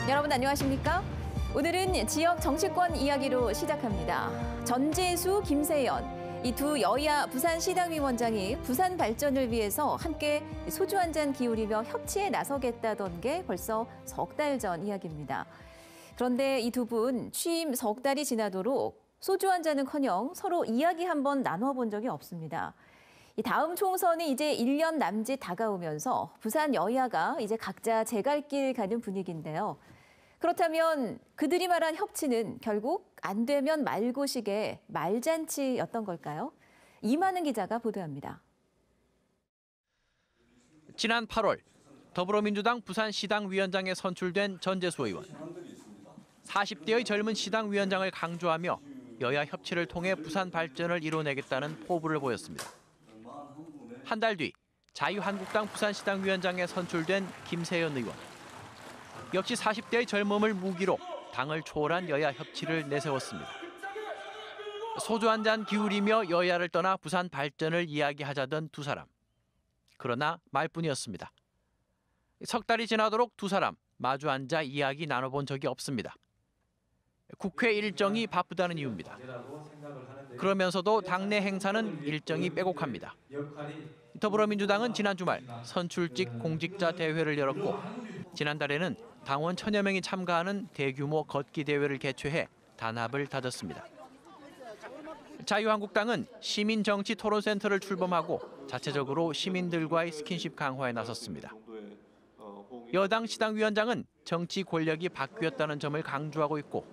여러분 안녕하십니까? 오늘은 지역 정치권 이야기로 시작합니다. 전재수, 김세연, 이 두 여야 부산시당위원장이 부산 발전을 위해서 함께 소주 한 잔 기울이며 협치에 나서겠다던 게 벌써 석 달 전 이야기입니다. 그런데 이 두 분 취임 석 달이 지나도록 소주 한 잔은커녕 서로 이야기 한번 나눠본 적이 없습니다. 이 다음 총선이 이제 1년 남짓 다가오면서 부산 여야가 이제 각자 제갈 길 가는 분위기인데요. 그렇다면 그들이 말한 협치는 결국 안 되면 말고식의 말잔치였던 걸까요? 이만은 기자가 보도합니다. 지난 8월 더불어민주당 부산시당위원장에 선출된 전재수 의원. 40대의 젊은 시당위원장을 강조하며 여야 협치를 통해 부산 발전을 이뤄내겠다는 포부를 보였습니다. 한 달 뒤 자유한국당 부산시당위원장에 선출된 김세연 의원. 역시 40대의 젊음을 무기로 당을 초월한 여야 협치를 내세웠습니다. 소주 한 잔 기울이며 여야를 떠나 부산 발전을 이야기하자던 두 사람. 그러나 말뿐이었습니다. 석 달이 지나도록 두 사람 마주 앉아 이야기 나눠본 적이 없습니다. 국회 일정이 바쁘다는 이유입니다. 그러면서도 당내 행사는 일정이 빼곡합니다. 더불어민주당은 지난 주말 선출직 공직자 대회를 열었고 지난달에는 당원 1000여 명이 참가하는 대규모 걷기 대회를 개최해 단합을 다졌습니다. 자유한국당은 시민정치 토론센터를 출범하고 자체적으로 시민들과의 스킨십 강화에 나섰습니다. 여당 시당위원장은 정치 권력이 바뀌었다는 점을 강조하고 있고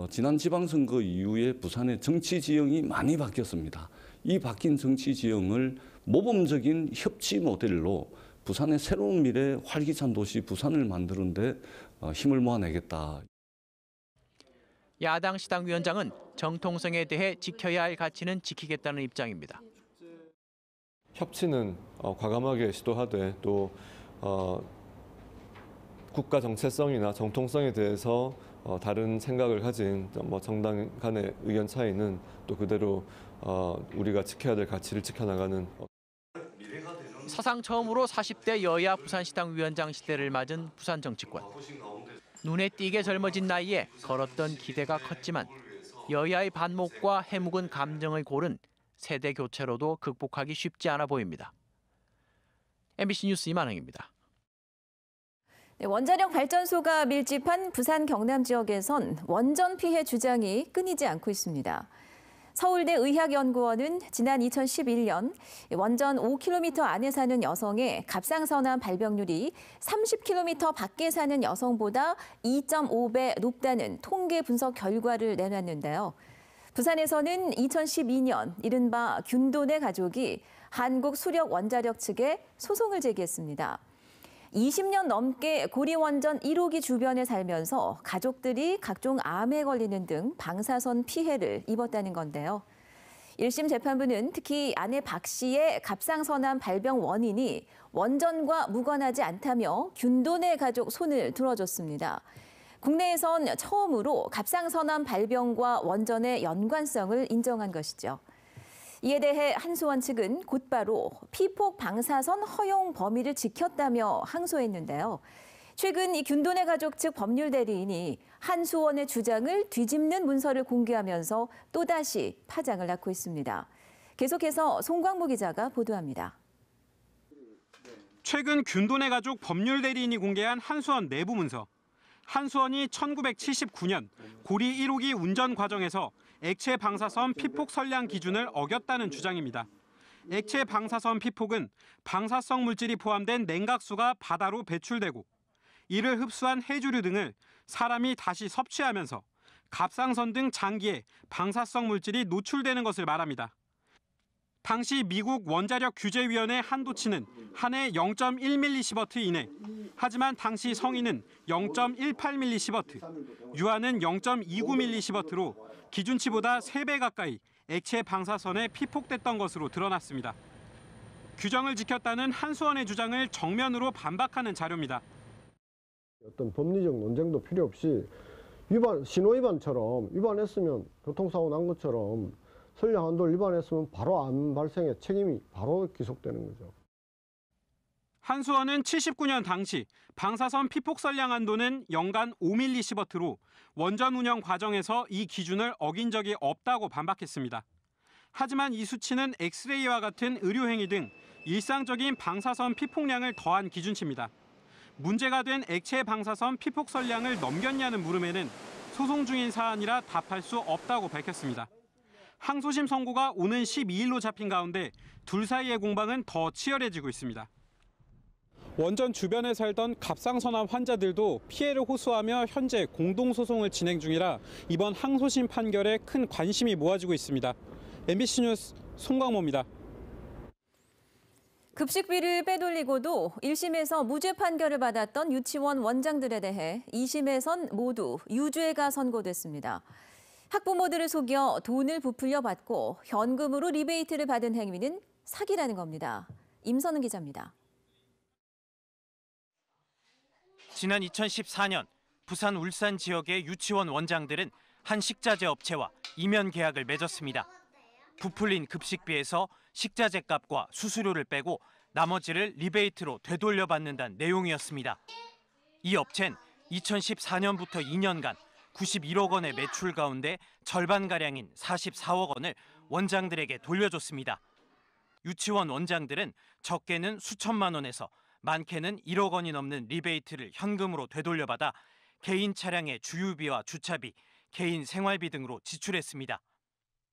지난 지방선거 이후에 부산의 정치 지형이 많이 바뀌었습니다. 이 바뀐 정치 지형을 모범적인 협치 모델로 부산의 새로운 미래 활기찬 도시 부산을 만드는 데 힘을 모아내겠다. 야당 시당위원장은 정통성에 대해 지켜야 할 가치는 지키겠다는 입장입니다. 협치는 과감하게 시도하되 또 국가 정체성이나 정통성에 대해서 다른 생각을 가진 정당 간의 의견 차이는 또 그대로 우리가 지켜야 될 가치를 지켜나가는. 사상 처음으로 40대 여야 부산시당위원장 시대를 맞은 부산 정치권. 눈에 띄게 젊어진 나이에 걸었던 기대가 컸지만 여야의 반목과 해묵은 감정을 고른 세대 교체로도 극복하기 쉽지 않아 보입니다. MBC 뉴스 이만흥입니다. 네, 원자력 발전소가 밀집한 부산 경남 지역에선 원전 피해 주장이 끊이지 않고 있습니다. 서울대 의학연구원은 지난 2011년 원전 5km 안에 사는 여성의 갑상선암 발병률이 30km 밖에 사는 여성보다 2.5배 높다는 통계 분석 결과를 내놨는데요. 부산에서는 2012년 이른바 균돈의 가족이 한국수력원자력 측에 소송을 제기했습니다. 20년 넘게 고리원전 1호기 주변에 살면서 가족들이 각종 암에 걸리는 등 방사선 피해를 입었다는 건데요. 1심 재판부는 특히 아내 박 씨의 갑상선암 발병 원인이 원전과 무관하지 않다며 균돈의 가족 손을 들어줬습니다. 국내에선 처음으로 갑상선암 발병과 원전의 연관성을 인정한 것이죠. 이에 대해 한수원 측은 곧바로 피폭 방사선 허용 범위를 지켰다며 항소했는데요. 최근 이 균돈의 가족 측 법률 대리인이 한수원의 주장을 뒤집는 문서를 공개하면서 또다시 파장을 낳고 있습니다. 계속해서 송광무 기자가 보도합니다. 최근 균돈의 가족 법률 대리인이 공개한 한수원 내부 문서. 한수원이 1979년 고리 1호기 운전 과정에서 액체 방사선 피폭 선량 기준을 어겼다는 주장입니다. 액체 방사선 피폭은 방사성 물질이 포함된 냉각수가 바다로 배출되고 이를 흡수한 해조류 등을 사람이 다시 섭취하면서 갑상선 등 장기에 방사성 물질이 노출되는 것을 말합니다. 당시 미국 원자력 규제위원회 한도치는 한 해 0.1mSv 이내, 하지만 당시 성인은 0.18mSv, 유아는 0.29mSv로 기준치보다 3배 가까이 액체 방사선에 피폭됐던 것으로 드러났습니다. 규정을 지켰다는 한수원의 주장을 정면으로 반박하는 자료입니다. 어떤 법리적 논쟁도 필요 없이 신호 위반처럼 위반했으면 교통사고 난 것처럼 선량 한도를 위반했으면 바로 암 발생의 책임이 바로 기속되는 거죠. 한수원은 79년 당시 방사선 피폭 선량 한도는 연간 5mS로 원전 운영 과정에서 이 기준을 어긴 적이 없다고 반박했습니다. 하지만 이 수치는 엑스레이와 같은 의료행위 등 일상적인 방사선 피폭량을 더한 기준치입니다. 문제가 된 액체 방사선 피폭 선량을 넘겼냐는 물음에는 소송 중인 사안이라 답할 수 없다고 밝혔습니다. 항소심 선고가 오는 12일로 잡힌 가운데 둘 사이의 공방은 더 치열해지고 있습니다. 원전 주변에 살던 갑상선암 환자들도 피해를 호소하며 현재 공동소송을 진행 중이라 이번 항소심 판결에 큰 관심이 모아지고 있습니다. MBC 뉴스 송광모입니다. 급식비를 빼돌리고도 1심에서 무죄 판결을 받았던 유치원 원장들에 대해 2심에선 모두 유죄가 선고됐습니다. 학부모들을 속여 돈을 부풀려 받고 현금으로 리베이트를 받은 행위는 사기라는 겁니다. 임선은 기자입니다. 지난 2014년 부산 울산 지역의 유치원 원장들은 한 식자재 업체와 이면 계약을 맺었습니다. 부풀린 급식비에서 식자재 값과 수수료를 빼고 나머지를 리베이트로 되돌려받는다는 내용이었습니다. 이 업체는 2014년부터 2년간 91억 원의 매출 가운데 절반가량인 44억 원을 원장들에게 돌려줬습니다. 유치원 원장들은 적게는 수천만 원에서 많게는 1억 원이 넘는 리베이트를 현금으로 되돌려받아 개인 차량의 주유비와 주차비, 개인 생활비 등으로 지출했습니다.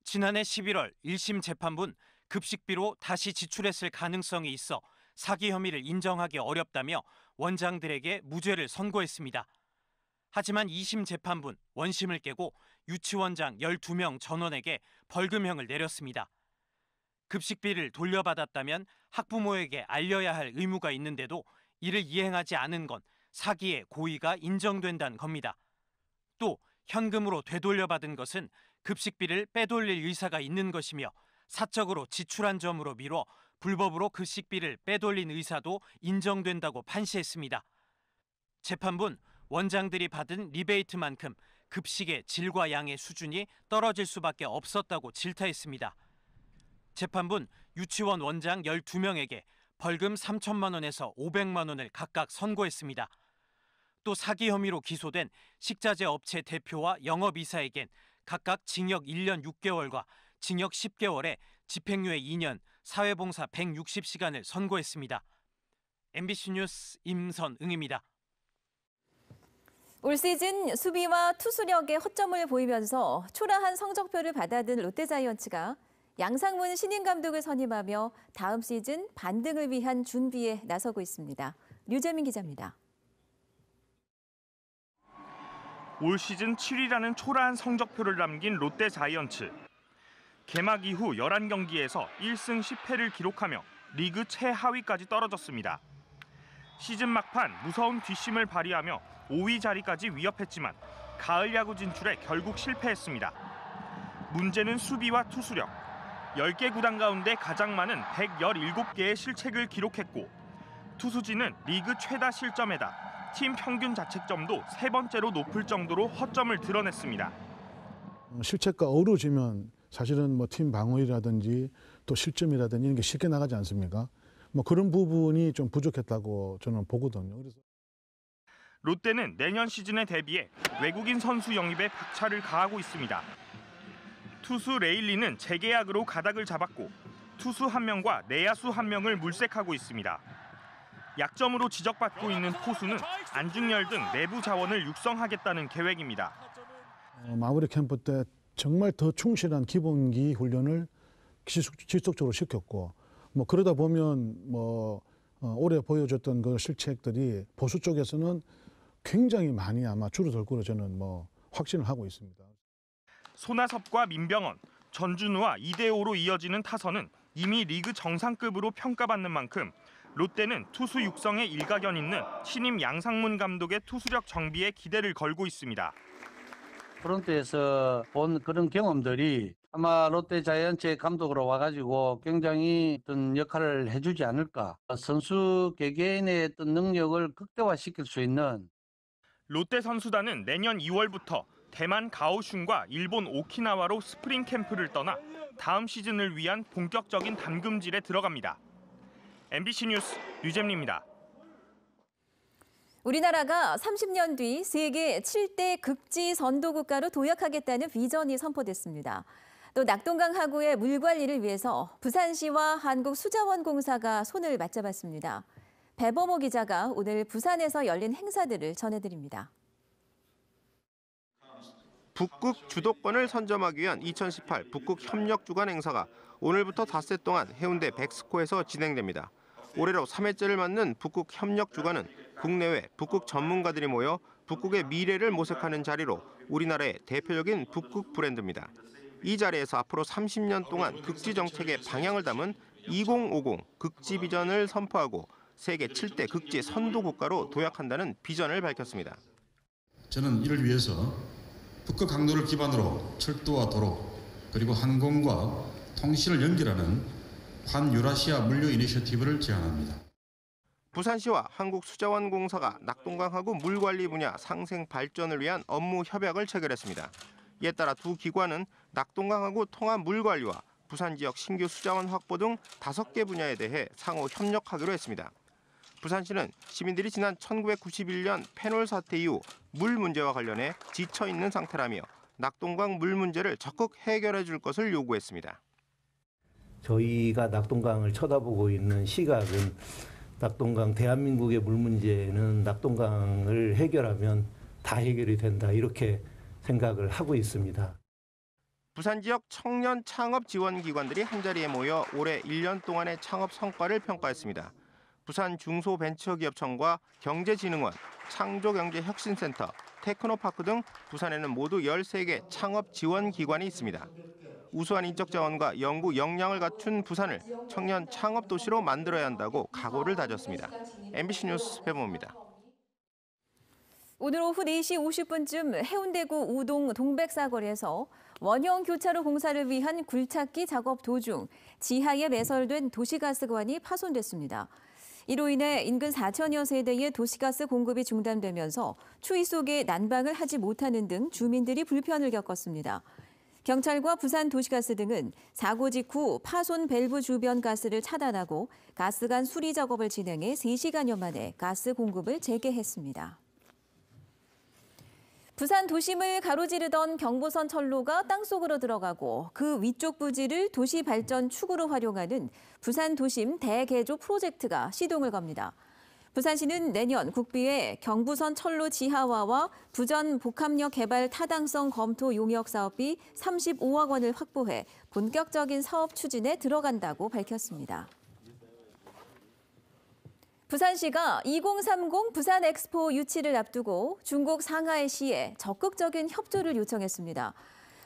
지난해 11월 1심 재판부는 급식비로 다시 지출했을 가능성이 있어 사기 혐의를 인정하기 어렵다며 원장들에게 무죄를 선고했습니다. 하지만 2심 재판부는 원심을 깨고 유치원장 12명 전원에게 벌금형을 내렸습니다. 급식비를 돌려받았다면 학부모에게 알려야 할 의무가 있는데도 이를 이행하지 않은 건 사기의 고의가 인정된다는 겁니다. 또 현금으로 되돌려받은 것은 급식비를 빼돌릴 의사가 있는 것이며 사적으로 지출한 점으로 미뤄 불법으로 급식비를 빼돌린 의사도 인정된다고 판시했습니다. 재판부는 원장들이 받은 리베이트만큼 급식의 질과 양의 수준이 떨어질 수밖에 없었다고 질타했습니다. 재판부는 유치원 원장 12명에게 벌금 3천만 원에서 500만 원을 각각 선고했습니다. 또 사기 혐의로 기소된 식자재 업체 대표와 영업이사에겐 각각 징역 1년 6개월과 징역 10개월에 집행유예 2년, 사회봉사 160시간을 선고했습니다. MBC 뉴스 임선응입니다. 올 시즌 수비와 투수력에 허점을 보이면서 초라한 성적표를 받아든 롯데자이언츠가 양상문 신인 감독을 선임하며 다음 시즌 반등을 위한 준비에 나서고 있습니다. 류재민 기자입니다. 올 시즌 7위라는 초라한 성적표를 남긴 롯데자이언츠. 개막 이후 11경기에서 1승 10패를 기록하며 리그 최하위까지 떨어졌습니다. 시즌 막판 무서운 뒷심을 발휘하며 5위 자리까지 위협했지만 가을 야구 진출에 결국 실패했습니다. 문제는 수비와 투수력. 10개 구단 가운데 가장 많은 117개의 실책을 기록했고 투수진은 리그 최다 실점에다 팀 평균 자책점도 3번째로 높을 정도로 허점을 드러냈습니다. 실책과 어우러지면 사실은 뭐 팀 방어이라든지 또 실점이라든지 이런 게 쉽게 나가지 않습니까? 뭐 그런 부분이 좀 부족했다고 저는 보거든요. 그래서 롯데는 내년 시즌에 대비해 외국인 선수 영입에 박차를 가하고 있습니다. 투수 레일리는 재계약으로 가닥을 잡았고 투수 1명과 내야수 1명을 물색하고 있습니다. 약점으로 지적받고 있는 포수는 안중열 등 내부 자원을 육성하겠다는 계획입니다. 마무리 캠프 때 정말 더 충실한 기본기 훈련을 지속적으로 시켰고 뭐 그러다 보면 뭐 올해 보여줬던 그 실책들이 보수 쪽에서는 굉장히 많이 아마 줄어들 거로 저는 뭐 확신을 하고 있습니다. 손아섭과 민병헌, 전준우와 이대호로 이어지는 타선은 이미 리그 정상급으로 평가받는 만큼 롯데는 투수 육성에 일가견 있는 신임 양상문 감독의 투수력 정비에 기대를 걸고 있습니다. 프런트에서 본 그런 경험들이 아마 롯데자이언츠의 감독으로 와가지고 굉장히 어떤 역할을 해주지 않을까. 선수 개개인의 어떤 능력을 극대화시킬 수 있는. 롯데 선수단은 내년 2월부터 대만 가오슝과 일본 오키나와로 스프링 캠프를 떠나 다음 시즌을 위한 본격적인 담금질에 들어갑니다. MBC 뉴스 류잼리입니다. 우리나라가 30년 뒤 세계 7대 극지 선도 국가로 도약하겠다는 비전이 선포됐습니다. 또 낙동강 하구의 물 관리를 위해서 부산시와 한국수자원공사가 손을 맞잡았습니다. 배범호 기자가 오늘 부산에서 열린 행사들을 전해드립니다. 북극 주도권을 선점하기 위한 2018 북극 협력 주간 행사가 오늘부터 닷새 동안 해운대 백스코에서 진행됩니다. 올해로 3회째를 맞는 북극 협력 주간은 국내외 북극 전문가들이 모여 북극의 미래를 모색하는 자리로 우리나라의 대표적인 북극 브랜드입니다. 이 자리에서 앞으로 30년 동안 극지 정책의 방향을 담은 2050 극지 비전을 선포하고 세계 7대 극지 선도 국가로 도약한다는 비전을 밝혔습니다. 저는 이를 위해서 북극 항로를 기반으로 철도와 도로 그리고 항공과 통신을 연결하는 환유라시아 물류 이니셔티브를 제안합니다. 부산시와 한국수자원공사가 낙동강 하구 물관리 분야 상생 발전을 위한 업무 협약을 체결했습니다. 이에 따라 두 기관은 낙동강 하구 통합 물관리와 부산 지역 신규 수자원 확보 등 5개 분야에 대해 상호 협력하기로 했습니다. 부산시는 시민들이 지난 1991년 페놀 사태 이후 물 문제와 관련해 지쳐 있는 상태라며 낙동강 물 문제를 적극 해결해 줄 것을 요구했습니다. 저희가 낙동강을 쳐다보고 있는 시각은 낙동강 대한민국의 물 문제는 낙동강을 해결하면 다 해결이 된다 이렇게 생각을 하고 있습니다. 부산 지역 청년 창업 지원 기관들이 한자리에 모여 올해 1년 동안의 창업 성과를 평가했습니다. 부산 중소벤처기업청과 경제진흥원, 창조경제혁신센터, 테크노파크 등 부산에는 모두 13개 창업 지원 기관이 있습니다. 우수한 인적 자원과 연구 역량을 갖춘 부산을 청년 창업 도시로 만들어야 한다고 각오를 다졌습니다. MBC 뉴스 배범호입니다. 오늘 오후 4시 50분쯤 해운대구 우동 동백사거리에서 원형 교차로 공사를 위한 굴착기 작업 도중 지하에 매설된 도시가스관이 파손됐습니다. 이로 인해 인근 4천여 세대의 도시가스 공급이 중단되면서 추위 속에 난방을 하지 못하는 등 주민들이 불편을 겪었습니다. 경찰과 부산도시가스 등은 사고 직후 파손 밸브 주변 가스를 차단하고 가스관 수리 작업을 진행해 3시간여 만에 가스 공급을 재개했습니다. 부산 도심을 가로지르던 경부선 철로가 땅속으로 들어가고 그 위쪽 부지를 도시 발전 축으로 활용하는 부산 도심 대개조 프로젝트가 시동을 겁니다. 부산시는 내년 국비에 경부선 철로 지하화와 부전 복합역 개발 타당성 검토 용역 사업비 35억 원을 확보해 본격적인 사업 추진에 들어간다고 밝혔습니다. 부산시가 2030 부산 엑스포 유치를 앞두고 중국 상하이시에 적극적인 협조를 요청했습니다.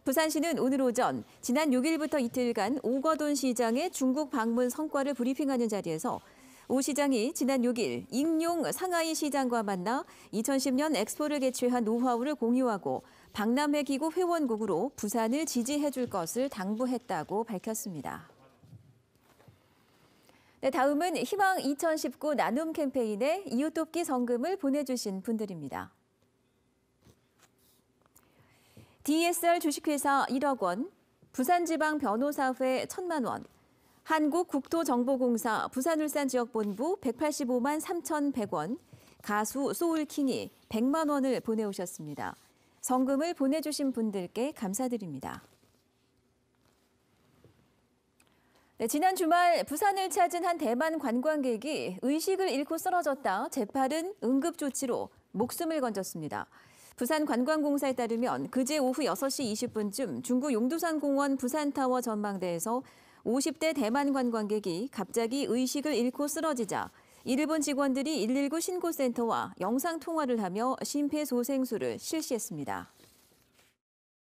부산시는 오늘 오전 지난 6일부터 이틀간 오거돈 시장의 중국 방문 성과를 브리핑하는 자리에서 오 시장이 지난 6일 익룡 상하이 시장과 만나 2010년 엑스포를 개최한 노하우를 공유하고 박람회 기구 회원국으로 부산을 지지해 줄 것을 당부했다고 밝혔습니다. 네, 다음은 희망 2019 나눔 캠페인에 이웃돕기 성금을 보내주신 분들입니다. DSR 주식회사 1억 원, 부산지방변호사회 1,000만 원, 한국국토정보공사 부산울산지역본부 185만 3,100원, 가수 소울킹이 100만 원을 보내오셨습니다. 성금을 보내주신 분들께 감사드립니다. 네, 지난 주말 부산을 찾은 한 대만 관광객이 의식을 잃고 쓰러졌다 재빠른 응급조치로 목숨을 건졌습니다. 부산관광공사에 따르면 그제 오후 6시 20분쯤 중구 용두산공원 부산타워 전망대에서 50대 대만 관광객이 갑자기 의식을 잃고 쓰러지자 이를 본 직원들이 119 신고센터와 영상통화를 하며 심폐소생술을 실시했습니다.